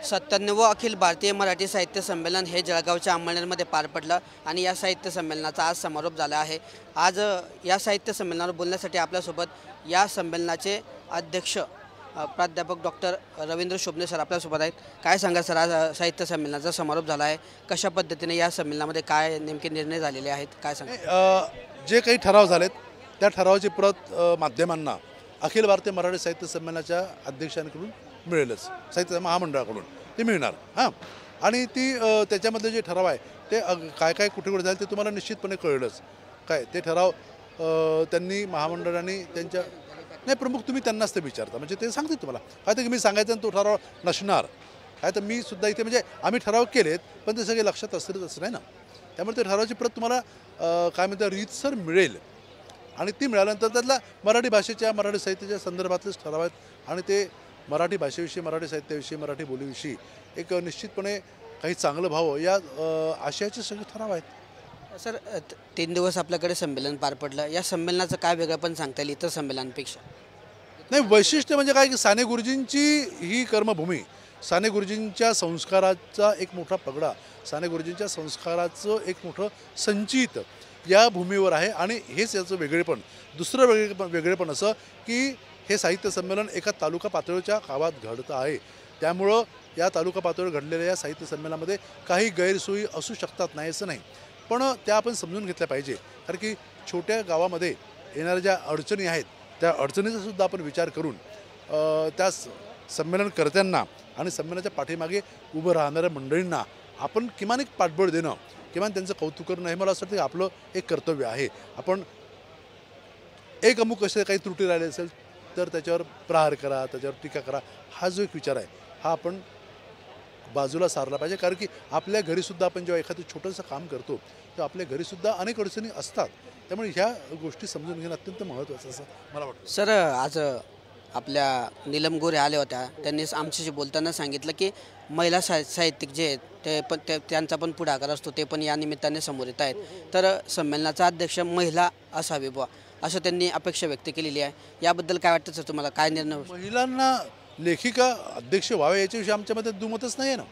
97वं अखिल भारतीय मराठी साहित्य संमेलन हे जळगावच्या अंमळनेरमध्ये पार पडलं आणि या साहित्य संमेलनाचा आज समारोप झाला आहे। आज या साहित्य संमेलनावर बोलण्यासाठी आपल्यासोबत या संमेलनाचे अध्यक्ष प्राध्यापक डॉक्टर रवींद्र शोभणे सर आपल्यासोबत आहेत। काय सांगा सर, आज साहित्य संमेलनाचा समारोप झाला आहे, कशा पद्धतीने या संमेलनामध्ये काय नेमके निर्णय झालेले आहेत, काय सांगा? जे काही ठराव झालेत त्या ठरावाची प्रत माध्यमांना अखिल भारतीय मराठी साहित्य संमेलनाच्या अध्यक्षांकडून मिळेलच, साहित्य महामंडळाकडून ते मिळणार। हां, आणि ती त्याच्यामध्ये जे ठराव आहे ते काय काय कुठे कुठे झाले ते तुम्हाला निश्चितपणे कळेलच। काय ते ठराव त्यांनी महामंडळाने त्यांच्या नाही प्रमुख तुम्ही त्यांनाच ते विचारता, म्हणजे ते सांगतील तुम्हाला। काय तर मी सांगायचं आणि तो ठराव नसणार काय, तर मी सुद्धा इथे म्हणजे आम्ही ठराव केलेत पण ते सगळे लक्षात असतील असं नाही ना। त्यामुळे ते ठरावाची प्रत तुम्हाला काय म्हणतात रीतसर मिळेल आणि ती मिळाल्यानंतर त्यातला मराठी भाषेच्या मराठी साहित्याच्या संदर्भातलेच ठराव आहेत आणि ते मराठी भाषेविषयी मराठी साहित्याविषयी मराठी बोलीविषयी एक निश्चितपणे काही चांगलं व्हावं या आशयाचे सगळे ठराव आहेत। सर 3 दिवस आपल्याकडे संमेलन पार पडलं, या संमेलनाचं काय वेगळं पण सांगता येईल इतर संमेलनांपेक्षा? नाही, वैशिष्ट्य म्हणजे काय की साने गुरुजींची ही कर्मभूमी, साने गुरुजींच्या संस्काराचा एक मोठा पगडा, साने गुरुजींच्या संस्काराचं एक मोठं संचित या भूमीवर आहे आणि हेच याचं वेगळेपण। दुसरं वेगळेपण असं की हे साहित्य संमेलन एका तालुका पातळीच्या गावात घडतं आहे, त्यामुळं या तालुका पातळीवर घडलेल्या या साहित्य संमेलनामध्ये काही गैरसोयी असू शकतात, नाही असं नाही, पण त्या आपण समजून घेतल्या पाहिजे। कारण की छोट्या गावामध्ये येणाऱ्या ज्या अडचणी आहेत त्या अडचणीचा सुद्धा आपण विचार करून त्या संमेलनकर्त्यांना आणि संमेलनाच्या पाठीमागे उभं राहणाऱ्या मंडळींना आपण किमान एक पाठबळ देणं, किमान त्यांचं कौतुक करणं हे मला असं वाटतं की आपलं एक कर्तव्य आहे। आपण एक अमुक असे काही त्रुटी राहिली असेल तर त्याच्यावर प्रहार करा, त्याच्यावर टीका करा, हा जो एक विचार आहे हा आपण बाजूला सारला पाहिजे। कारण की आपल्या घरीसुद्धा आपण जेव्हा एखादं छोटंसं काम करतो तर आपल्या घरीसुद्धा अनेक अडचणी असतात, त्यामुळे ह्या गोष्टी समजून घेणं अत्यंत महत्त्वाचं असं मला वाटतं। सर आज आपल्या नीलम गोरे आल्या होत्या, त्यांनी आमच्याशी बोलताना सांगितलं की महिला साहित्यिक जे आहेत ते पण त्यांचा पण पुढाकार असतो, ते पण या निमित्ताने समोर येत आहेत, तर संमेलनाचा अध्यक्ष महिला असावी बुवा असं त्यांनी अपेक्षा व्यक्त केलेली आहे। याबद्दल काय वाटतं सर तुम्हाला, काय निर्णय? महिलांना लेखिका अध्यक्ष व्हावे याच्याविषयी आमच्यामध्ये दुमतच नाही आहे ना।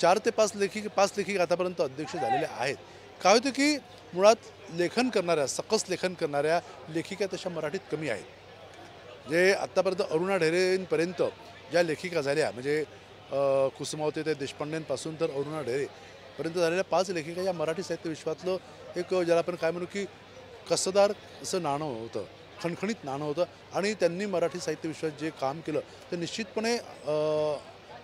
4 ते 5 लेखिका आतापर्यंत अध्यक्ष झालेले आहेत। काय होतं की मुळात लेखन करणाऱ्या सकस लेखन करणाऱ्या लेखिका तशा मराठीत कमी आहेत। जे आत्तापर्यंत अरुणा ढेरेंपर्यंत ज्या लेखिका झाल्या म्हणजे कुसुमावती ते देशपांडेंपासून तर अरुणा ढेरेपर्यंत झालेल्या 5 लेखिका या मराठी साहित्य विश्वातलं एक ज्याला आपण काय म्हणू की कसदार असं नाणं होतं, खणखणीत नाणं होतं आणि त्यांनी मराठी साहित्य विश्वात जे काम केलं ते निश्चितपणे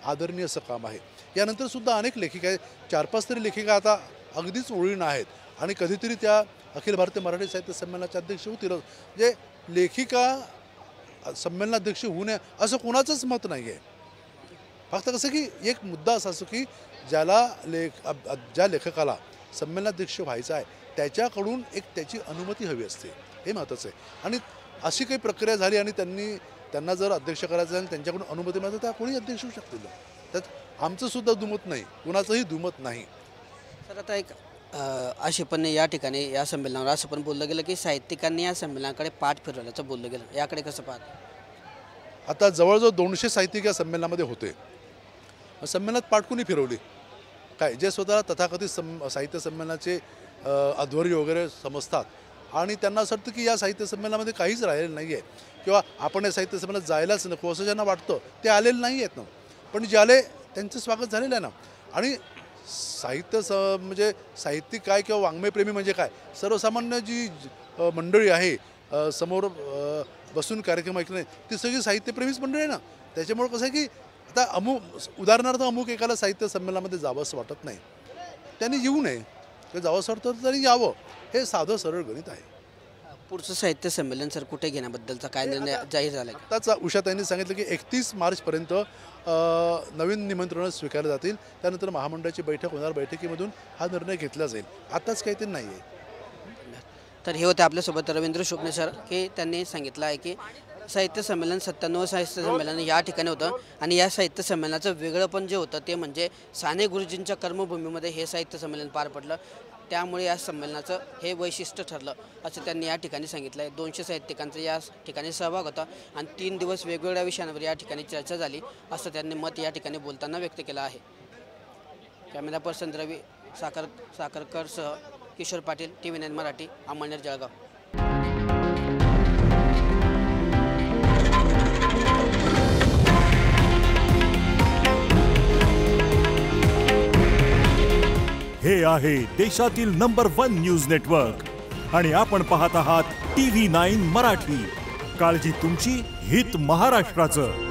आदरणीय असं काम आहे। यानंतरसुद्धा अनेक लेखिका आहेत, 4-5 तरी लेखिका आता अगदीच ओळीनं आहेत आणि कधीतरी त्या अखिल भारतीय मराठी साहित्य संमेलनाचे अध्यक्ष होतील। म्हणजे लेखिका संमेलनाध्यक्ष होऊ नये असं कोणाचंच मत नाही आहे। फक्त कसं की एक मुद्दा असा असतो की ज्या लेखकाला संमेलनाध्यक्ष व्हायचं आहे त्याच्याकडून एक त्याची अनुमती हवी असते, हे महत्त्वाचं आहे। आणि अशी काही प्रक्रिया झाली आणि त्यांना जर अध्यक्ष करायचं असेल त्यांच्याकडून अनुमती मिळाली तर त्या कोणी अध्यक्ष होऊ शकतील, त्यात आमचंसुद्धा दुमत नाही, कुणाचंही दुमत नाही। सर आता एक असे पण या ठिकाणी या संमेलनावर असं पण बोललं गेलं की साहित्यिकांनी या संमेलनाकडे पाठ फिरवल्याचं बोललं गेलं, याकडे कसं पाहत? आता जवळजवळ 200 साहित्यिक या संमेलनामध्ये होते, संमेलनात पाठ कोणी फिरवली काय? जे स्वतःला तथाकथित साहित्य संमेलनाचे अध्वर्य वगैरे समजतात आणि त्यांना असं वाटतं की या साहित्य संमेलनामध्ये काहीच राहिलेलं नाही आहे किंवा आपण या साहित्य संमेलनात जायलाच नको असं ज्यांना वाटतं ते आलेले नाही आहेत ना, पण जे आले त्यांचं स्वागत झालेलं आहे ना। आणि म्हणजे साहित्यिक काय किंवा वाङ्मयप्रेमी म्हणजे काय, सर्वसामान्य जी मंडळी आहे समोर बसून कार्यक्रम ऐकणे ती सगळी साहित्यप्रेमीच मंडळी आहे ना। त्याच्यामुळे कसं आहे की आता उदाहरणार्थ अमुक एकाला साहित्य संमेलनामध्ये जावं असं वाटत नाही, त्यांनी येऊ नये, किंवा जावं असं वाटतं तरी यावं, हे साधं सरळ गणित आहे। पुढचं साहित्य संमेलन सर कुठे घेण्याबद्दलचा काय निर्णय जाहीर झाला? आत्ताच उषाताईंनी सांगितलं की 31 मार्चपर्यंत नवीन निमंत्रणं स्वीकारली जातील, त्यानंतर महामंडळाची बैठक होणार, बैठकीमधून हा निर्णय घेतला जाईल, आताच काही ते नाही आहे। तर हे होते आपल्यासोबत रवींद्र शोभणे सर की त्यांनी सांगितलं आहे की साहित्य संमेलन 97वं साहित्य संमेलन या ठिकाणी होतं आणि या साहित्य संमेलनाचं वेगळंपण जे होतं ते म्हणजे साने गुरुजींच्या कर्मभूमीमध्ये हे साहित्य संमेलन पार पडलं। त्यामुळे या संमेलनाचं हे वैशिष्ट्य ठरलं असं त्यांनी या ठिकाणी सांगितलं आहे. 200 साहित्यिकांचा या ठिकाणी सहभाग होता आणि 3 दिवस वेगवेगळ्या विषयांवर या ठिकाणी चर्चा झाली असं त्यांनी मत या ठिकाणी बोलताना व्यक्त केलं आहे. कॅमेरा पर्सन रवी साखरकरसह किशोर पाटील, TV9 मराठी, अमळनेर, जळगाव. हे आहे देशातील नंबर 1 न्यूज नेटवर्क आणि आपण पाहत आहात TV9 मराठी. काळजी तुमची, हित महाराष्ट्राचं.